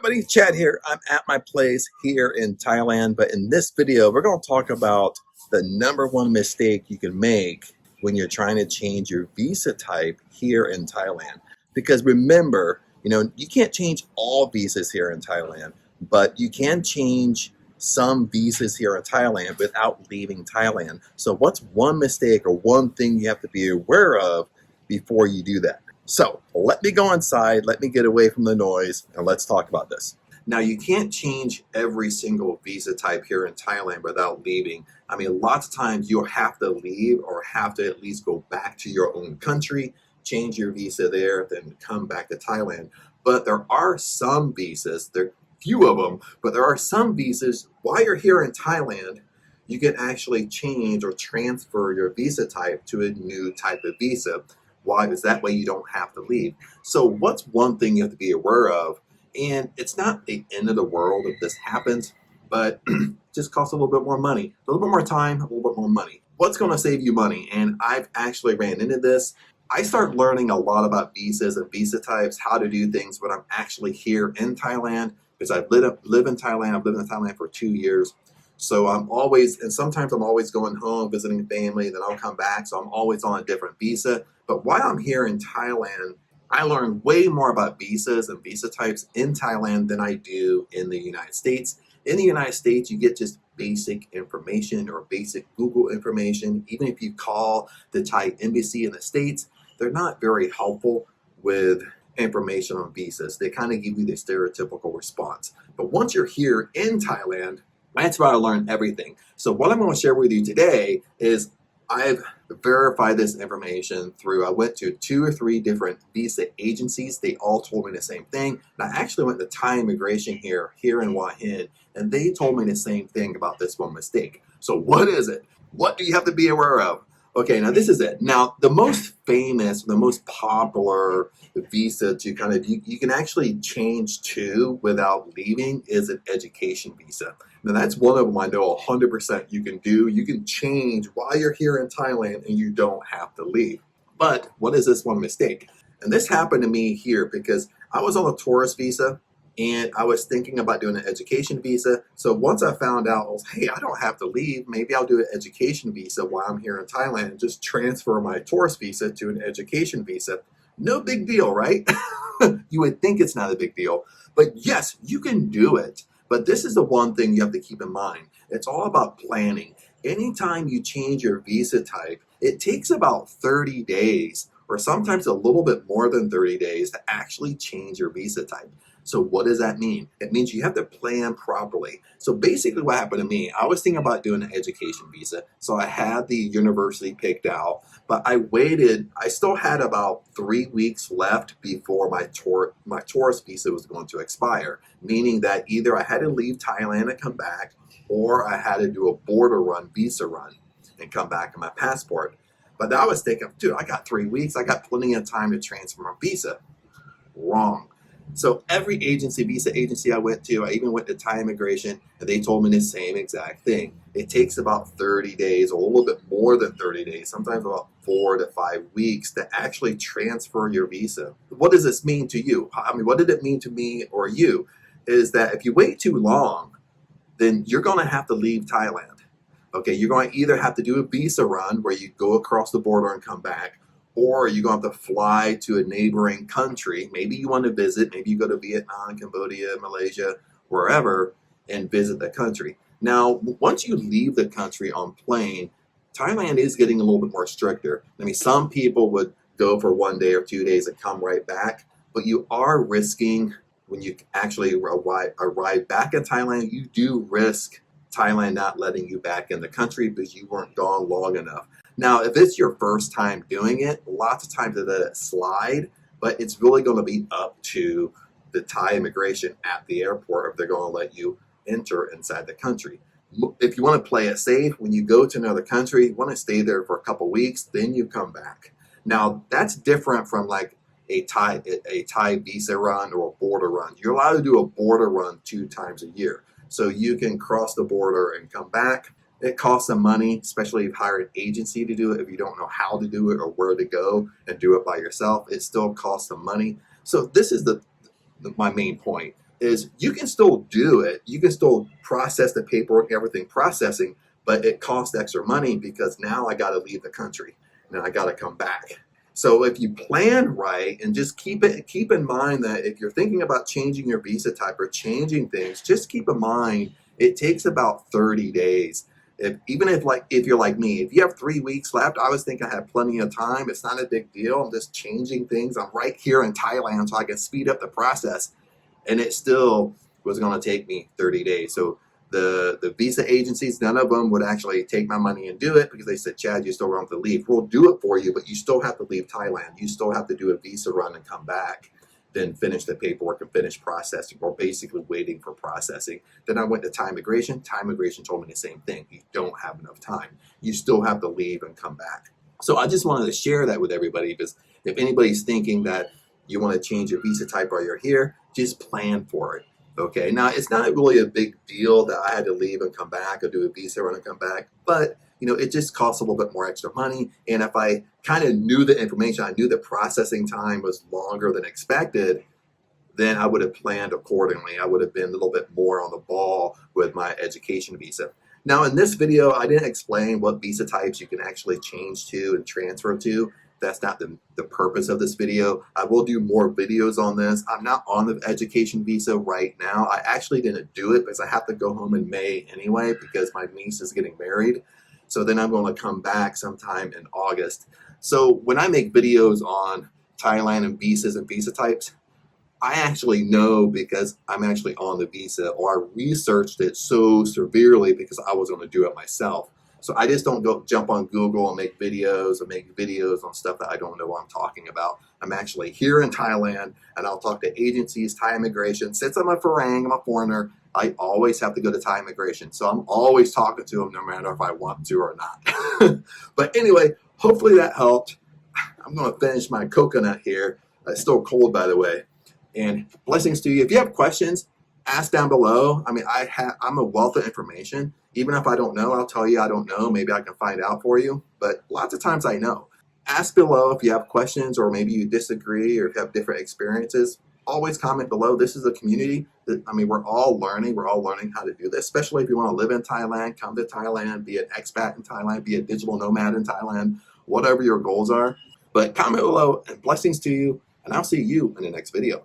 everybody, Chad here. I'm at my place here in Thailand, but in this video, we're going to talk about the number one mistake you can make when you're trying to change your visa type here in Thailand. Because remember, you can't change all visas here in Thailand, but you can change some visas here in Thailand without leaving Thailand. So what's one mistake or one thing you have to be aware of before you do that? So let me go inside, let me get away from the noise, and let's talk about this. Now, you can't change every single visa type here in Thailand without leaving. I mean, lots of times you'll have to leave or have to at least go back to your own country, change your visa there, then come back to Thailand. But there are some visas, there are few of them, but there are some visas while you're here in Thailand, you can actually change or transfer your visa type to a new type of visa. Why? Because that way you don't have to leave. So what's one thing you have to be aware of? And it's not the end of the world if this happens, but just costs a little bit more money, a little bit more time, a little bit more money. What's going to save you money? And I've actually ran into this. I start learning a lot about visas and visa types, how to do things when I'm actually here in Thailand, because I've lived in Thailand. I've lived in Thailand for 2 years. So I'm always, and sometimes I'm always going home, visiting family, then I'll come back. So I'm always on a different visa. But while I'm here in Thailand, I learned way more about visas and visa types in Thailand than I do in the United States. In the United States, you get just basic information or basic Google information. Even if you call the Thai embassy in the States, they're not very helpful with information on visas. They kind of give you the stereotypical response. But once you're here in Thailand, that's where I learned everything. So what I'm going to share with you today is I've verified this information through, I went to 2 or 3 different visa agencies. They all told me the same thing. And I actually went to Thai immigration here in Hua Hin, and they told me the same thing about this one mistake. So what is it? What do you have to be aware of? Okay, now this is it. Now, the most famous, the most popular visa to kind of, you can actually change to without leaving is an education visa. Now, that's one of them I know 100% you can do. You can change while you're here in Thailand and you don't have to leave. But what is this one mistake? And this happened to me here because I was on a tourist visa and I was thinking about doing an education visa. So once I found out, hey, I don't have to leave. Maybe I'll do an education visa while I'm here in Thailand and just transfer my tourist visa to an education visa. No big deal, right? You would think it's not a big deal. But yes, you can do it. But this is the one thing you have to keep in mind. It's all about planning. Anytime you change your visa type, it takes about 30 days or sometimes a little bit more than 30 days to actually change your visa type. So what does that mean? It means you have to plan properly. So basically what happened to me, I was thinking about doing an education visa. So I had the university picked out, but I waited, I still had about 3 weeks left before my tourist visa was going to expire, meaning that either I had to leave Thailand and come back, or I had to do a border run, visa run, and come back in my passport. But I was thinking, dude, I got 3 weeks. I got plenty of time to transfer my visa. Wrong. So every visa agency I went to, I even went to Thai immigration, and they told me the same exact thing. It takes about 30 days, or a little bit more than 30 days, sometimes about 4 to 5 weeks to actually transfer your visa. What does this mean to you? I mean, what did it mean to me or you? Is that if you wait too long, then you're going to have to leave Thailand. Okay, you're going to either have to do a visa run where you go across the border and come back, or you're going to have to fly to a neighboring country. Maybe you want to visit, maybe you go to Vietnam, Cambodia, Malaysia, wherever, and visit the country. Now, once you leave the country on plane, Thailand is getting a little bit more stricter. I mean, some people would go for 1 day or 2 days and come right back, but you are risking, when you actually arrive back in Thailand, you do risk Thailand not letting you back in the country because you weren't gone long enough. Now, if it's your first time doing it, lots of times they let it slide, but it's really going to be up to the Thai immigration at the airport if they're going to let you enter inside the country. If you want to play it safe, when you go to another country, you want to stay there for a couple weeks, then you come back. Now, that's different from like a Thai visa run or a border run. You're allowed to do a border run 2 times a year. So you can cross the border and come back. It costs some money, especially if you hire an agency to do it. If you don't know how to do it or where to go and do it by yourself, it still costs some money. So this is my main point. is you can still do it. You can still process the paperwork, everything processing, but it costs extra money because now I got to leave the country. Now I got to come back. So if you plan right and just keep in mind that if you're thinking about changing your visa type or changing things, just keep in mind it takes about 30 days. If you're like me, if you have 3 weeks left, I was thinking I had plenty of time. It's not a big deal. I'm just changing things. I'm right here in Thailand so I can speed up the process. And it still was going to take me 30 days. So the visa agencies, none of them would actually take my money and do it because they said, Chad, you still have to leave. We'll do it for you, but you still have to leave Thailand. You still have to do a visa run and come back, then finish the paperwork and finish processing, or basically waiting for processing. Then I went to Thai immigration. Thai immigration told me the same thing. You don't have enough time. You still have to leave and come back. So I just wanted to share that with everybody because if anybody's thinking that you want to change your visa type while you're here, just plan for it. Okay, now it's not really a big deal that I had to leave and come back or do a visa run and come back, but it just costs a little bit more extra money. And if I kind of knew the information, I knew the processing time was longer than expected, then I would have planned accordingly. I would have been a little bit more on the ball with my education visa. Now in this video, I didn't explain what visa types you can actually change to and transfer to. That's not the purpose of this video. I will do more videos on this. I'm not on the education visa right now. I actually didn't do it because I have to go home in May anyway because my niece is getting married. So then I'm going to come back sometime in August. So when I make videos on Thailand and visas and visa types, I actually know because I'm actually on the visa, or I researched it so severely because I was going to do it myself. So I just don't go jump on Google and make videos on stuff that I don't know what I'm talking about. I'm actually here in Thailand, and I'll talk to agencies, Thai immigration. Since I'm a Farang, I'm a foreigner, I always have to go to Thai immigration. So I'm always talking to them no matter if I want to or not. But anyway, hopefully that helped. I'm going to finish my coconut here. It's still cold, by the way. And blessings to you. If you have questions, ask down below. I mean, I'm a wealth of information. Even if I don't know, I'll tell you I don't know. Maybe I can find out for you. But lots of times I know. Ask below if you have questions, or maybe you disagree, or if you have different experiences. Always comment below. This is a community. I mean, we're all learning. We're all learning how to do this, especially if you want to live in Thailand, come to Thailand, be an expat in Thailand, be a digital nomad in Thailand, whatever your goals are. But comment below, and blessings to you, and I'll see you in the next video.